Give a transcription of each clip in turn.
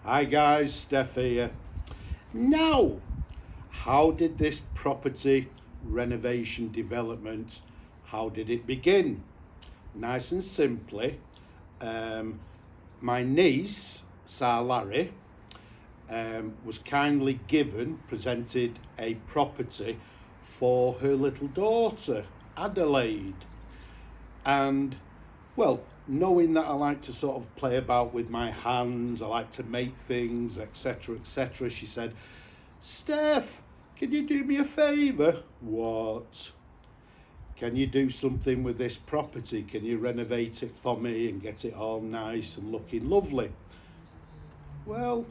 Hi guys, Steph here. Now, how did this property renovation development, how did it begin? Nice and simply, my niece, Sir Larry, was kindly presented a property for her little daughter, Adelaide. And well, knowing that I like to sort of play about with my hands, I like to make things, etc., etc., she said, Steph, can you do me a favour? What? Can you do something with this property? Can you renovate it for me and get it all nice and looking lovely? Well,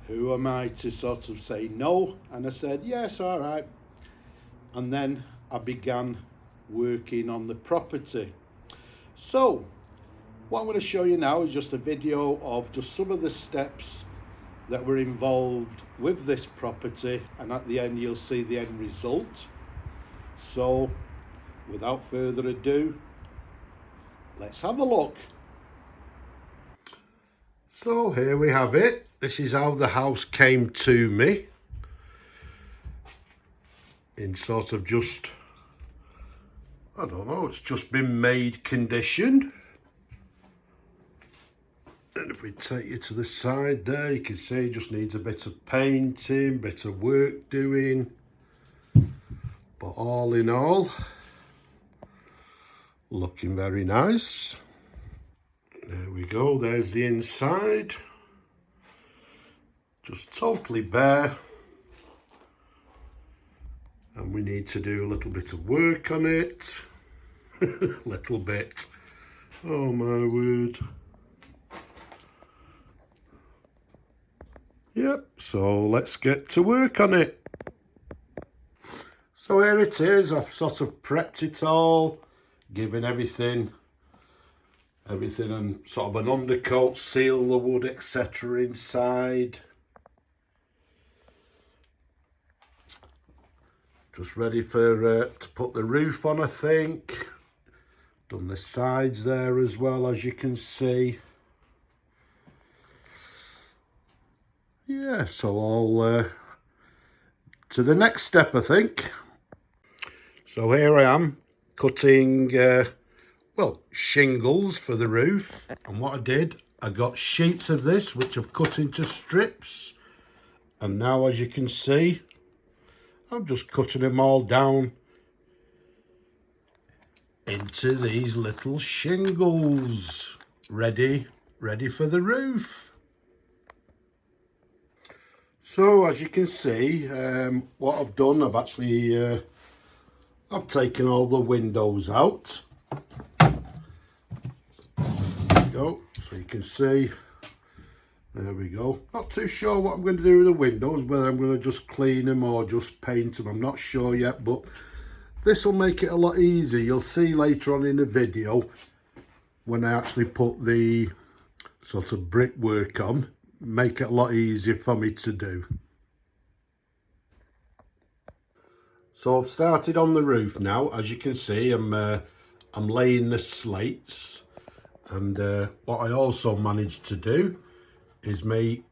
who am I to sort of say no? And I said, yes, all right. And then I began working on the property. So, what I'm going to show you now is just a video of just some of the steps that were involved with this property, and at the end you'll see the end result. So, without further ado, let's have a look. So here we have it. This is how the house came to me, in sort of just, I don't know, it's just been made condition. And if we take you to the side there, you can see it just needs a bit of painting, bit of work doing. But all in all, looking very nice. There we go, there's the inside. Just totally bare. And we need to do a little bit of work on it. Little bit. Oh my word. Yep, so let's get to work on it. So here it is. I've sort of prepped it all, given everything and sort of an undercoat, seal the wood, etc. inside. Just ready for to put the roof on, I think. Done the sides there as well, as you can see. Yeah, so I'll to the next step, I think. So here I am cutting, well, shingles for the roof. And what I did, I got sheets of this, which I've cut into strips. And now, as you can see, I'm just cutting them all down into these little shingles, ready for the roof. So as you can see, what I've done, I've actually I've taken all the windows out. There we go, so you can see. There we go. Not too sure what I'm going to do with the windows, whether I'm going to just clean them or just paint them. I'm not sure yet, but this will make it a lot easier. You'll see later on in the video when I actually put the sort of brickwork on, make it a lot easier for me to do. So I've started on the roof now. As you can see, I'm laying the slates, and what I also managed to do is make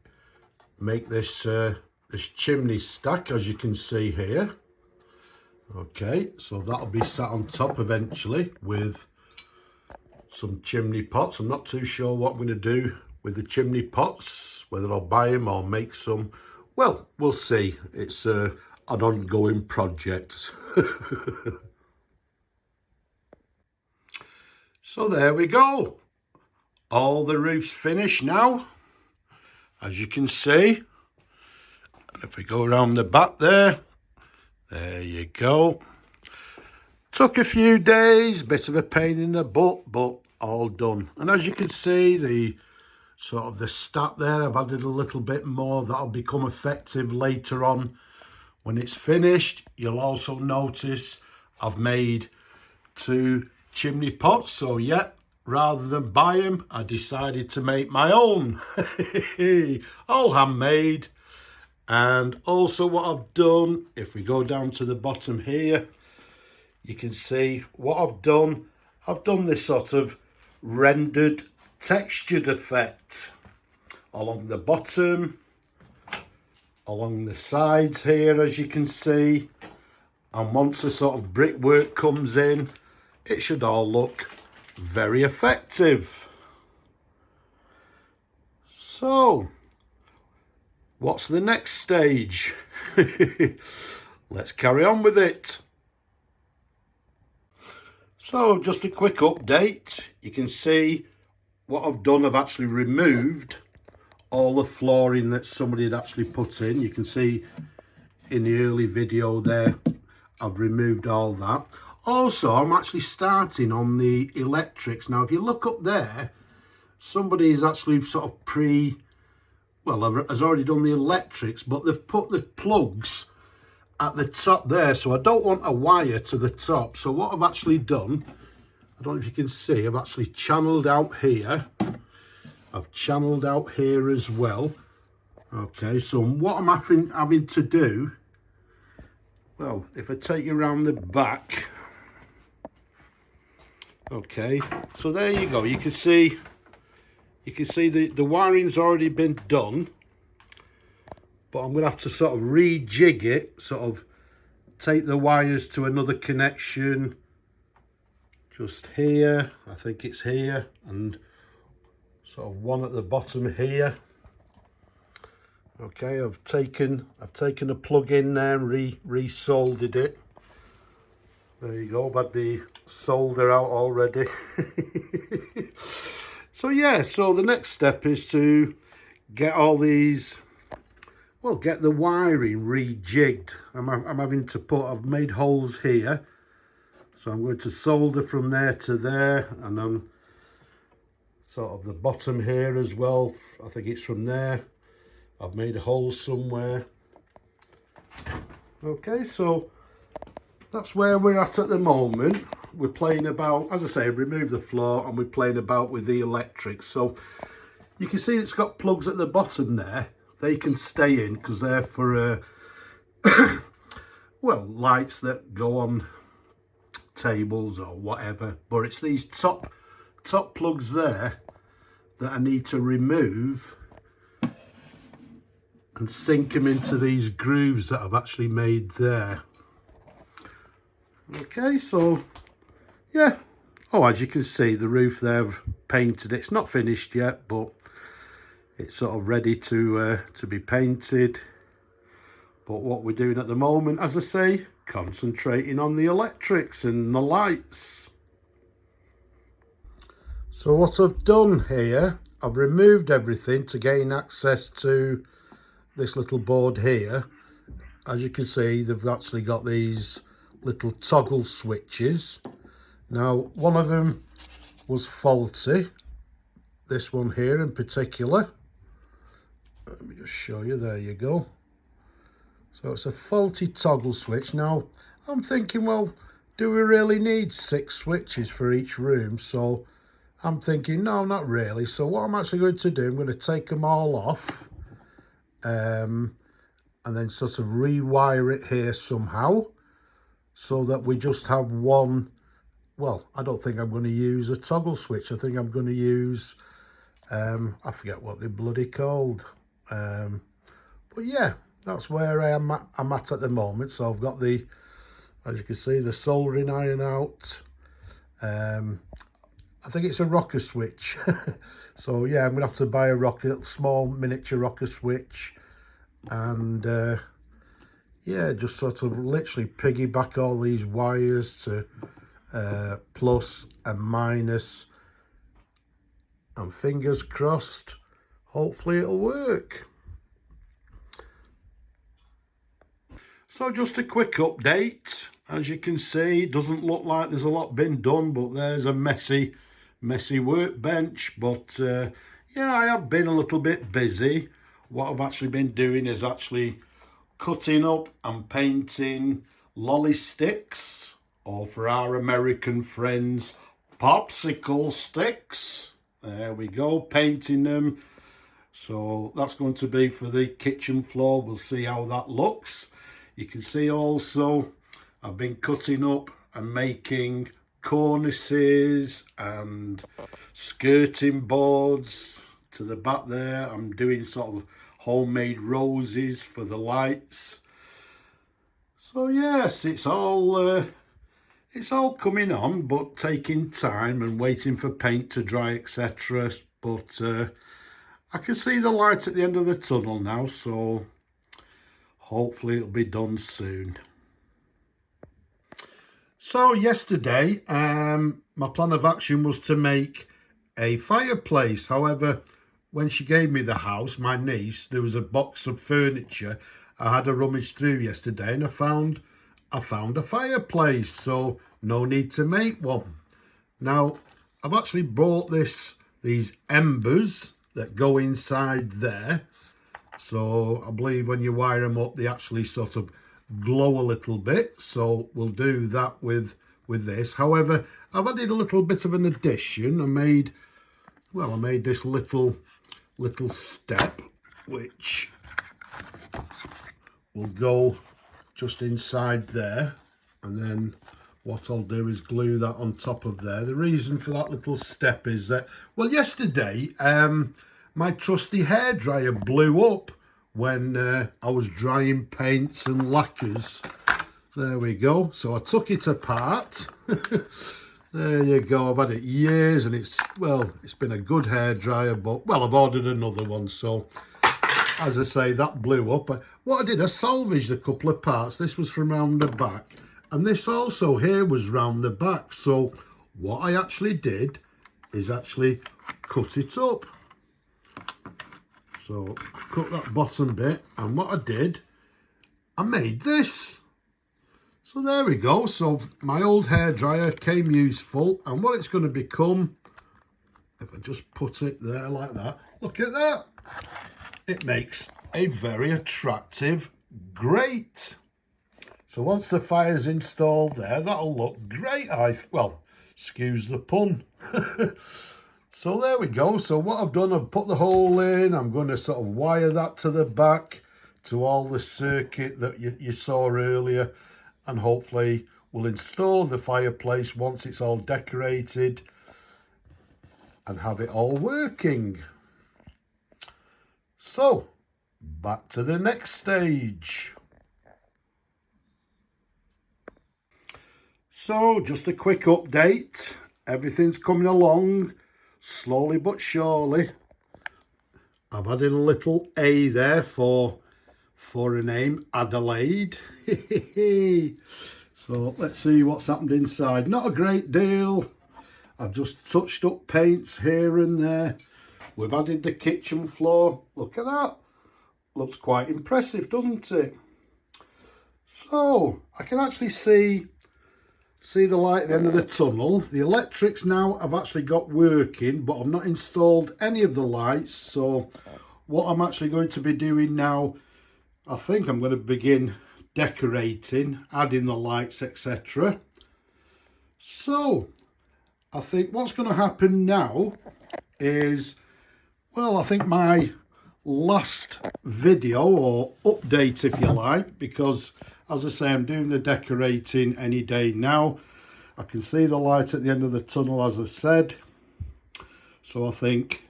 this this chimney stack, as you can see here. Okay, so that'll be sat on top eventually with some chimney pots. I'm not too sure what I'm going to do with the chimney pots, whether I'll buy them or make some. Well, we'll see. It's an ongoing project. So there we go. All the roof's finished now, as you can see. And if we go around the back there you go. Took a few days, bit of a pain in the butt, but all done. And as you can see, the sort of the stat there, I've added a little bit more. That'll become effective later on when it's finished. You'll also notice I've made 2 chimney pots. So yeah, rather than buy them, I decided to make my own. All handmade. And also what I've done, if we go down to the bottom here, you can see what I've done. I've done this sort of rendered textured effect along the bottom, along the sides here, as you can see. And once the sort of brickwork comes in, it should all look very effective. So, what's the next stage? Let's carry on with it. So, just a quick update. You can see what I've done. I've actually removed all the flooring that somebody had actually put in. You can see in the early video there, I've removed all that. Also, I'm actually starting on the electrics. Now, if you look up there, somebody's actually sort of has already done the electrics, but they've put the plugs at the top there, so I don't want a wire to the top. So what I've actually done, I don't know if you can see, I've actually channeled out here. I've channeled out here as well. Okay, so what I'm having to do, well, if I take you around the back, okay, so there you go. You can see the wiring's already been done, but I'm going to have to sort of rejig it, sort of take the wires to another connection just here. I think it's here, and sort of one at the bottom here. Okay, I've taken a plug in there and re-soldered it. There you go, I've had the solder out already. So yeah, so the next step is to get all these, well, get the wiring rejigged. I'm having to I've made holes here. So I'm going to solder from there to there, and then sort of the bottom here as well. I think it's from there. I've made a hole somewhere. Okay, so that's where we're at the moment. We're playing about, as I say, I've removed the floor and we're playing about with the electrics. So you can see it's got plugs at the bottom there. They can stay in because they're for, well, lights that go on tables or whatever. But it's these top plugs there that I need to remove and sink them into these grooves that I've actually made there. Okay, so yeah. Oh, as you can see, the roof there, I've painted it. It's not finished yet, but it's sort of ready to be painted. But what we're doing at the moment, as I say, concentrating on the electrics and the lights. So what I've done here, I've removed everything to gain access to this little board here. As you can see, they've actually got these little toggle switches. Now, one of them was faulty, this one here in particular. Let me just show you, there you go. So it's a faulty toggle switch. Now, I'm thinking, well, do we really need 6 switches for each room? So I'm thinking, no, not really. So what I'm actually going to do, I'm going to take them all off and then sort of rewire it here somehow so that we just have one. Well, I don't think I'm going to use a toggle switch. I think I'm going to use, I forget what they're bloody called. But yeah, that's where I'm at the moment. So I've got the, as you can see, the soldering iron out. I think it's a rocker switch. So yeah, I'm going to have to buy a small miniature rocker switch. And yeah, just sort of literally piggyback all these wires to plus and minus, and fingers crossed, hopefully it'll work. So just a quick update. As you can see, it doesn't look like there's a lot been done, but there's a messy workbench. But yeah, I have been a little bit busy. What I've actually been doing is actually cutting up and painting lolly sticks, or for our American friends, popsicle sticks. There we go, painting them. So that's going to be for the kitchen floor. We'll see how that looks. You can see also I've been cutting up and making cornices and skirting boards, to the back there. I'm doing sort of homemade roses for the lights. So yes, it's all coming on, but taking time and waiting for paint to dry, etc. But I can see the light at the end of the tunnel now, so hopefully it'll be done soon. So yesterday, my plan of action was to make a fireplace. However, when she gave me the house, my niece, there was a box of furniture I had a rummage through yesterday, and I found a fireplace, so no need to make one. Now, I've actually bought these embers that go inside there. So I believe when you wire them up, they actually sort of glow a little bit. So we'll do that with this. However, I've added a little bit of an addition. I made this little step, which will go just inside there, and then what I'll do is glue that on top of there. The reason for that little step is that, well, yesterday my trusty hairdryer blew up when I was drying paints and lacquers. There we go. So I took it apart. There you go. I've had it years, and it's been a good hairdryer, but well, I've ordered another one, so as I say, that blew up. What I did, I salvaged a couple of parts. This was from round the back, and this also here was round the back. So what I actually did is actually cut it up. So I cut that bottom bit, and what I did, I made this. So there we go. So my old hairdryer came useful, and what it's going to become, if I just put it there like that, look at that. It makes a very attractive grate. So once the fire's installed there, that'll look great. Well, excuse the pun. So there we go. So what I've done, I've put the hole in. I'm going to sort of wire that to the back to all the circuit that you saw earlier, and hopefully we'll install the fireplace once it's all decorated and have it all working. So, back to the next stage. So, just a quick update. Everything's coming along, slowly but surely. I've added a little A there for a name, Adelaide. So, let's see what's happened inside. Not a great deal. I've just touched up paints here and there. We've added the kitchen floor. Look at that. Looks quite impressive, doesn't it? So I can actually see the light at the end of the tunnel. The electrics now I've actually got working, but I've not installed any of the lights. So what I'm actually going to be doing now, I think I'm going to begin decorating, adding the lights, etc. So I think what's going to happen now is, well, I think my last video, or update if you like, because as I say, I'm doing the decorating any day now. I can see the light at the end of the tunnel, as I said. So I think,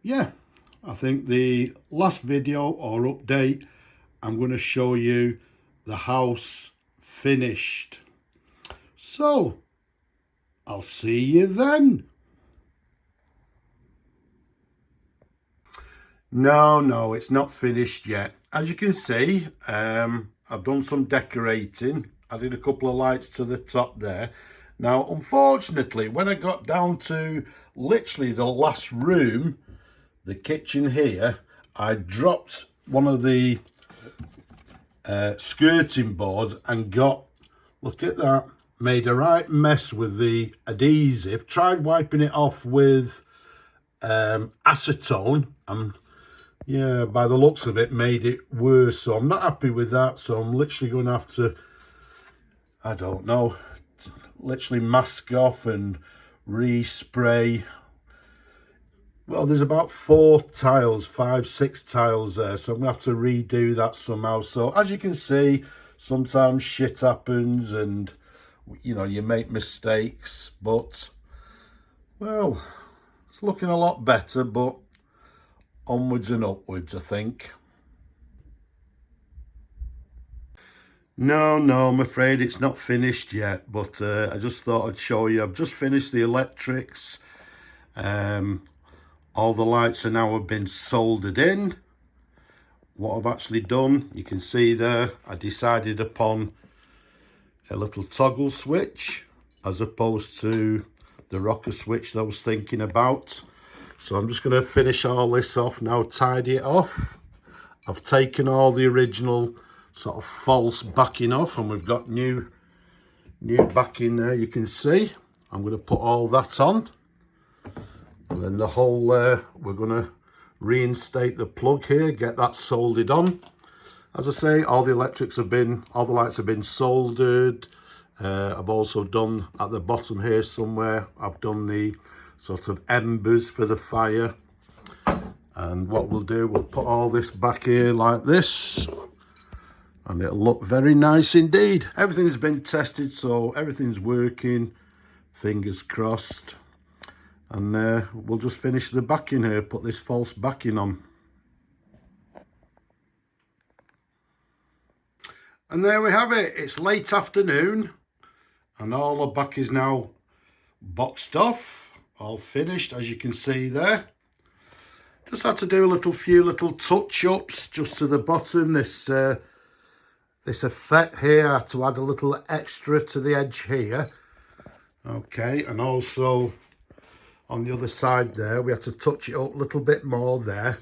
yeah, I think the last video or update, I'm going to show you the house finished. So I'll see you then. No, it's not finished yet. As you can see, I've done some decorating. I did a couple of lights to the top there. Now, unfortunately, when I got down to literally the last room, the kitchen here, I dropped one of the skirting boards and got, look at that, made a right mess with the adhesive. Tried wiping it off with acetone, and yeah, by the looks of it, made it worse. So I'm not happy with that. So I'm literally going to have to, I don't know, literally mask off and respray. Well, there's about 5, 6 tiles there. So I'm going to have to redo that somehow. So as you can see, sometimes shit happens and, you know, you make mistakes. But, well, it's looking a lot better. But onwards and upwards, I think. No, I'm afraid it's not finished yet, but I just thought I'd show you. I've just finished the electrics. All the lights are now have been soldered in. What I've actually done, you can see there, I decided upon a little toggle switch as opposed to the rocker switch that I was thinking about. So I'm just going to finish all this off now, tidy it off. I've taken all the original sort of false backing off, and we've got new backing there, you can see. I'm going to put all that on, and then the whole we're going to reinstate the plug here, get that soldered on. As I say, all the lights have been soldered. I've also done at the bottom here somewhere, I've done the sort of embers for the fire. And what we'll do, we'll put all this back here like this, and it'll look very nice indeed. Everything's been tested, so everything's working, fingers crossed. And we'll just finish the backing here, put this false backing on. And there we have it. It's late afternoon, and all the back is now boxed off, all finished, as you can see there. Just had to do a few little touch-ups just to the bottom. This effect here, I had to add a little extra to the edge here. Okay, and also on the other side there, we had to touch it up a little bit more there.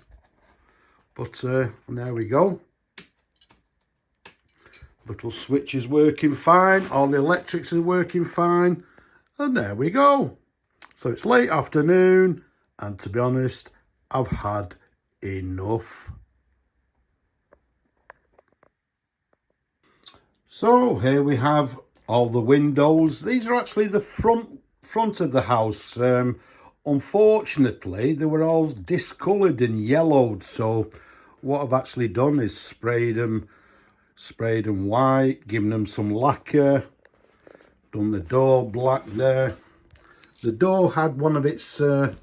But there we go. Little switch is working fine. All the electrics are working fine. And there we go. So it's late afternoon, and to be honest, I've had enough. So here we have all the windows. These are actually the front of the house. Unfortunately, they were all discoloured and yellowed. So what I've actually done is sprayed them white, given them some lacquer, done the door black there. The door had one of its, if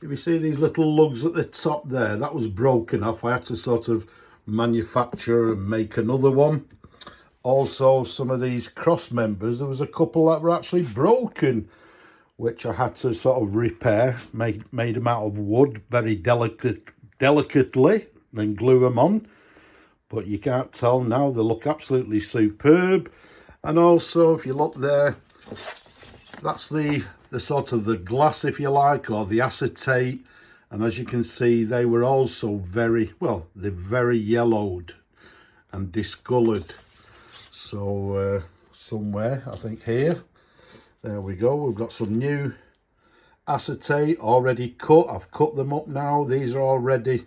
you see these little lugs at the top there, that was broken off. I had to sort of manufacture and make another one. Also, some of these cross members, there was a couple that were actually broken, which I had to sort of repair, made them out of wood very delicately, and glue them on. But you can't tell now, they look absolutely superb. And also, if you look there, that's the sort of the glass, if you like, or the acetate. And as you can see, they were also very, well, they're very yellowed and discoloured. So somewhere, I think here, there we go. We've got some new acetate already cut. I've cut them up now. These are all ready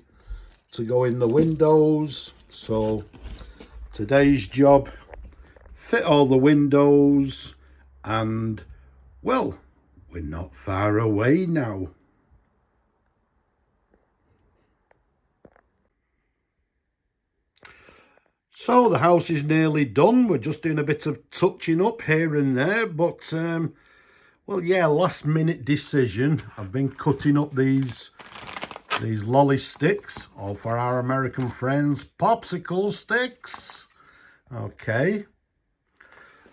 to go in the windows. So today's job, fit all the windows, and well, we're not far away now. So the house is nearly done. We're just doing a bit of touching up here and there, but well, yeah, last minute decision. I've been cutting up these lolly sticks, or for our American friends, popsicle sticks. Okay,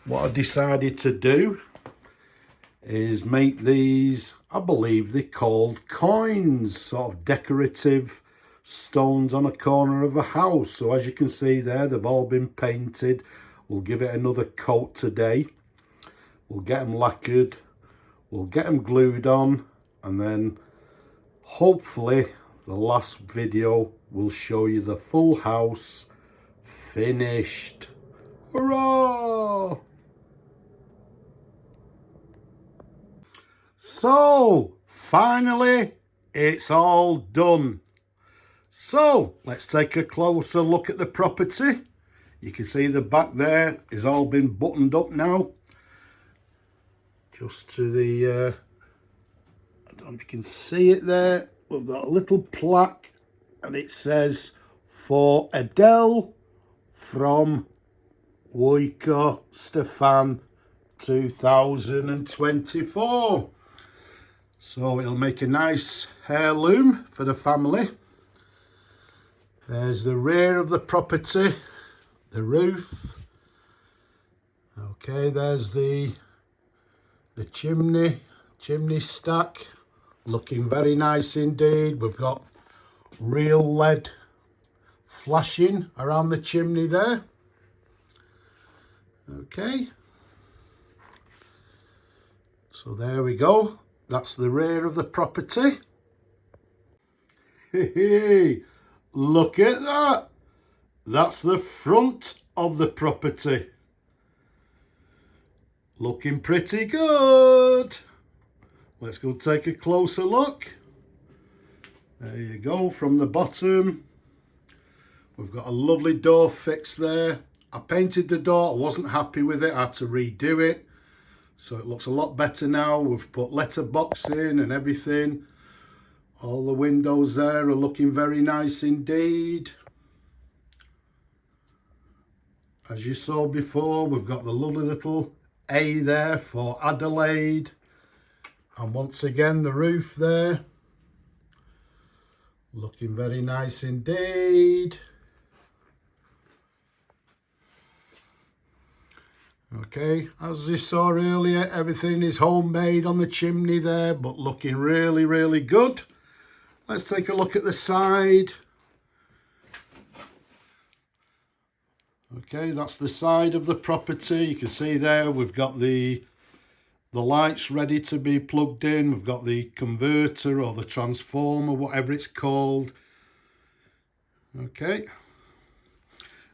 what I decided to do is make these, I believe they're called coins, sort of decorative stones on a corner of a house. So as you can see there, they've all been painted. We'll give it another coat today. We'll get them lacquered, we'll get them glued on, and then hopefully the last video will show you the full house finished. Hurrah! So finally it's all done. So let's take a closer look at the property. You can see the back there is all been buttoned up now. Just to the, I don't know if you can see it there. We've got a little plaque and it says, "For Adele from Wojko Stefan 2024. So it'll make a nice heirloom for the family. There's the rear of the property, the roof. Okay, there's the chimney stack, looking very nice indeed. We've got real LED flashing around the chimney there. Okay, so there we go. That's the rear of the property. Hey, look at that. That's the front of the property. Looking pretty good. Let's go take a closer look. There you go, from the bottom. We've got a lovely door fix there. I painted the door, I wasn't happy with it, I had to redo it. So it looks a lot better now. We've put letterbox in and everything. All the windows there are looking very nice indeed. As you saw before, we've got the lovely little A there for Adelaide. And once again, the roof there. Looking very nice indeed. Okay, as you saw earlier, everything is homemade on the chimney there, but looking really, really good. Let's take a look at the side. Okay, that's the side of the property. You can see there we've got the lights ready to be plugged in. We've got the converter or the transformer, whatever it's called. Okay,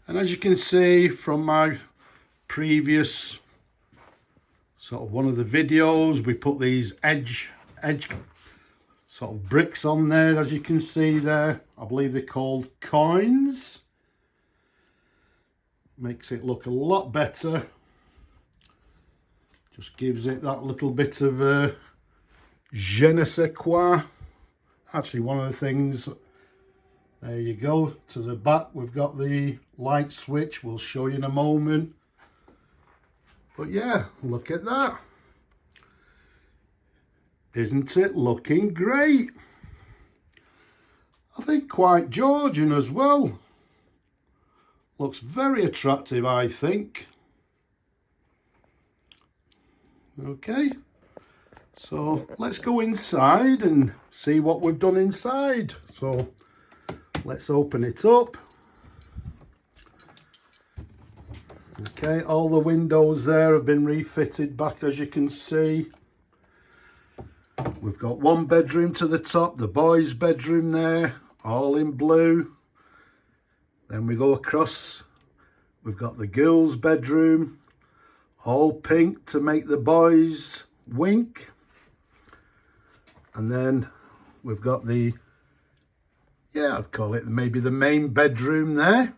and as you can see from my previous sort of one of the videos, we put these edge sort of bricks on there, as you can see there. I believe they're called coins. Makes it look a lot better. Just gives it that little bit of je ne sais quoi. Actually, one of the things, there you go, to the back we've got the light switch. We'll show you in a moment. But yeah, look at that. Isn't it looking great? I think quite Georgian as well. Looks very attractive, I think. Okay, so let's go inside and see what we've done inside. So let's open it up. Okay, all the windows there have been refitted back, as you can see. We've got one bedroom to the top, the boys' bedroom there, all in blue. Then we go across, we've got the girls' bedroom, all pink to make the boys wink. And then we've got the, yeah, I'd call it maybe the main bedroom there.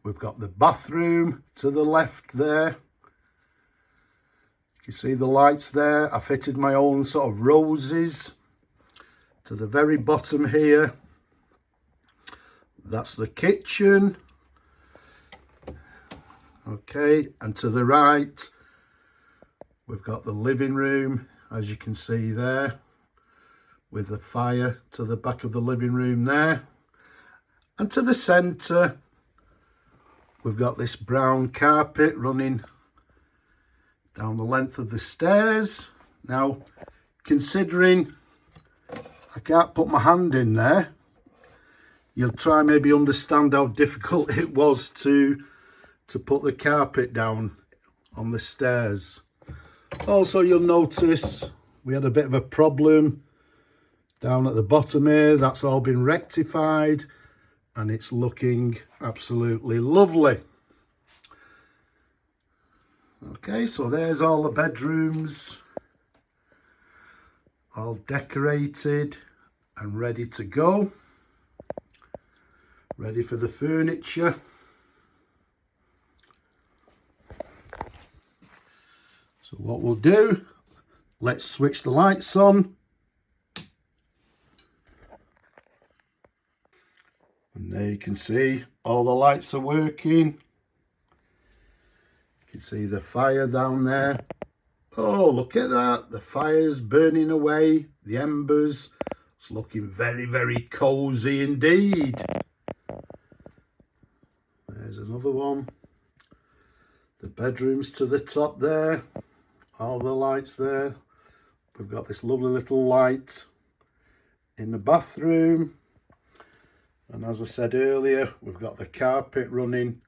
We've got the bathroom to the left there. You see the lights there. I fitted my own sort of roses to the very bottom here. That's the kitchen. Okay, and to the right, we've got the living room, as you can see there, with the fire to the back of the living room there. And to the centre, we've got this brown carpet running down the length of the stairs. Now, considering I can't put my hand in there, you'll try maybe understand how difficult it was to put the carpet down on the stairs. Also, you'll notice we had a bit of a problem down at the bottom here. That's all been rectified and it's looking absolutely lovely. Okay, so there's all the bedrooms, all decorated and ready to go. Ready for the furniture. So what we'll do, let's switch the lights on. And there you can see all the lights are working. You can see the fire down there. Oh, look at that. The fire's burning away, the embers. It's looking very, very cosy indeed. There's another one. The bedrooms to the top there. All the lights there. We've got this lovely little light in the bathroom. And as I said earlier, we've got the carpet running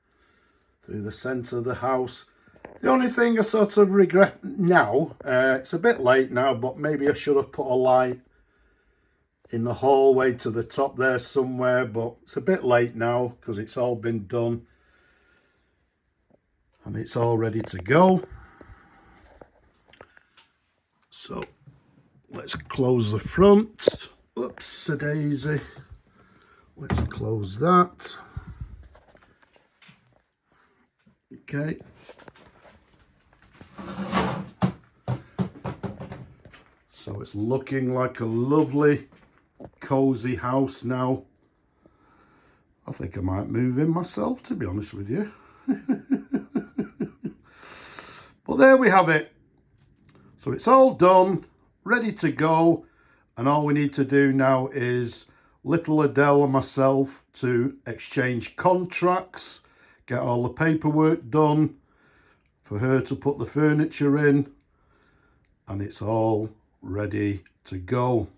through the centre of the house. The only thing I sort of regret now, it's a bit late now, but maybe I should have put a light in the hallway to the top there somewhere, but it's a bit late now because it's all been done and it's all ready to go. So let's close the front. Oops, a daisy. Let's close that. Okay. So it's looking like a lovely, cozy house now. I think I might move in myself, to be honest with you. But there we have it. So it's all done, ready to go. And all we need to do now is little Adele and myself to exchange contracts, get all the paperwork done, for her to put the furniture in, and it's all ready to go.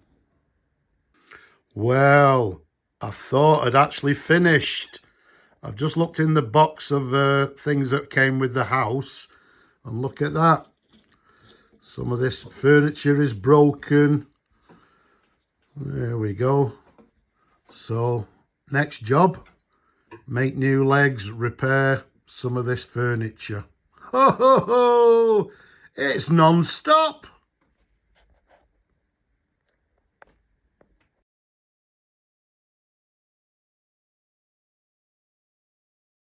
Well, I thought I'd actually finished. I've just looked in the box of things that came with the house, and look at that. Some of this furniture is broken. There we go. So, next job, make new legs, repair some of this furniture. Ho ho ho! It's non-stop!